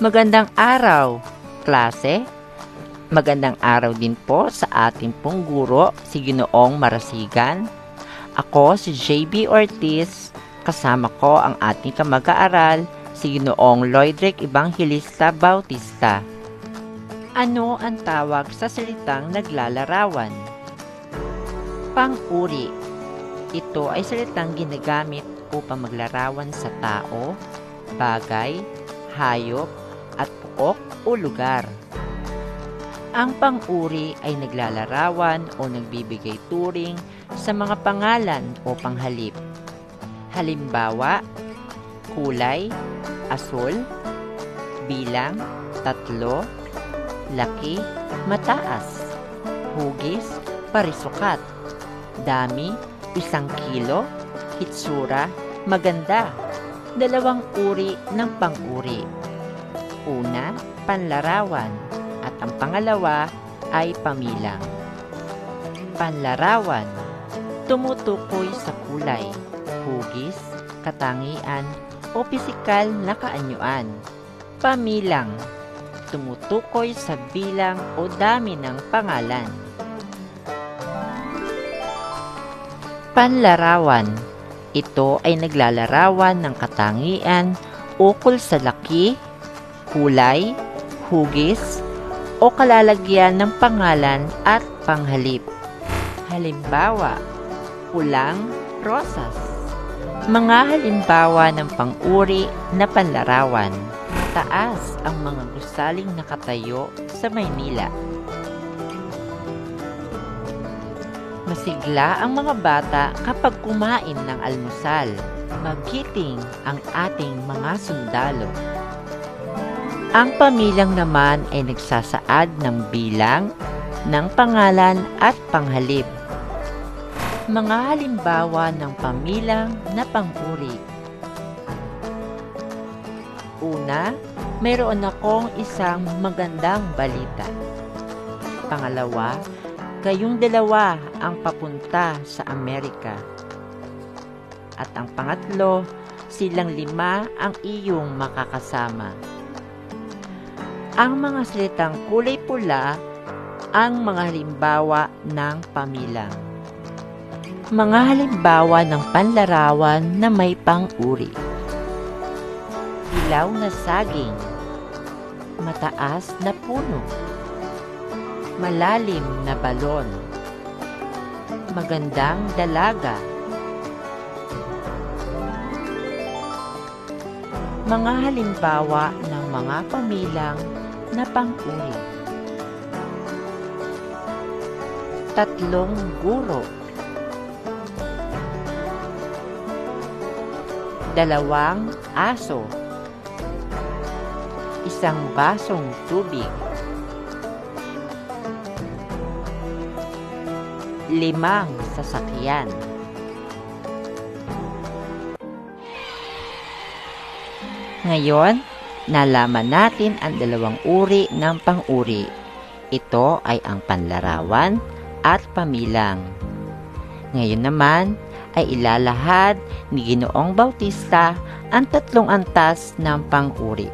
Magandang araw, klase. Magandang araw din po sa ating pong guro, si Ginoong Marasigan. Ako si JB Ortiz, kasama ko ang ating kamag-aaral, si Ginoong Loydrick Evangelista Bautista. Ano ang tawag sa salitang naglalarawan? Pang-uri. Ito ay salitang ginagamit upang maglarawan sa tao, bagay, hayop, at puok o lugar. Ang pang-uri ay naglalarawan o nagbibigay turing sa mga pangalan o panghalip. Halimbawa, kulay, asul, bilang, 3, laki, mataas, hugis, parisukat, dami, 1 kilo, hitsura, maganda. 2 uri ng pang-uri. Una, panlarawan, at ang pangalawa ay pamilang. Panlarawan, tumutukoy sa kulay, hugis, katangian, o pisikal na kaanyuan. Pamilang, tumutukoy sa bilang o dami ng pangalan. Panlarawan, ito ay naglalarawan ng katangian ukol sa laki, kulay, hugis, o kalalagyan ng pangalan at panghalip. Halimbawa, pulang rosas. Mga halimbawa ng pang-uri na panlarawan. Taas ang mga gusaling nakatayo sa Maynila. Masigla ang mga bata kapag kumain ng almusal. Magiting ang ating mga sundalo. Ang pamilang naman ay nagsasaad ng bilang, ng pangalan at panghalip. Mga halimbawa ng pamilang na pang-uri. Una, mayroon akong isang magandang balita. Pangalawa, kayong dalawa ang papunta sa Amerika. At ang pangatlo, silang 5 ang iyong makakasama. Ang mga salitang kulay pula ang mga halimbawa ng pamilang. Mga halimbawa ng panlarawan na may pang-uri. Ilaw na saging, mataas na puno, malalim na balon, magandang dalaga. Mga halimbawa ng mga pamilang na pang-uri. 3 guro, 2 aso, 1 basong tubig, 5 sasakyan. Ngayon, nalaman natin ang 2 uri ng pang-uri. Ito ay ang panlarawan at pamilang. Ngayon naman ay ilalahad ni Ginoong Bautista ang 3 antas ng pang-uri.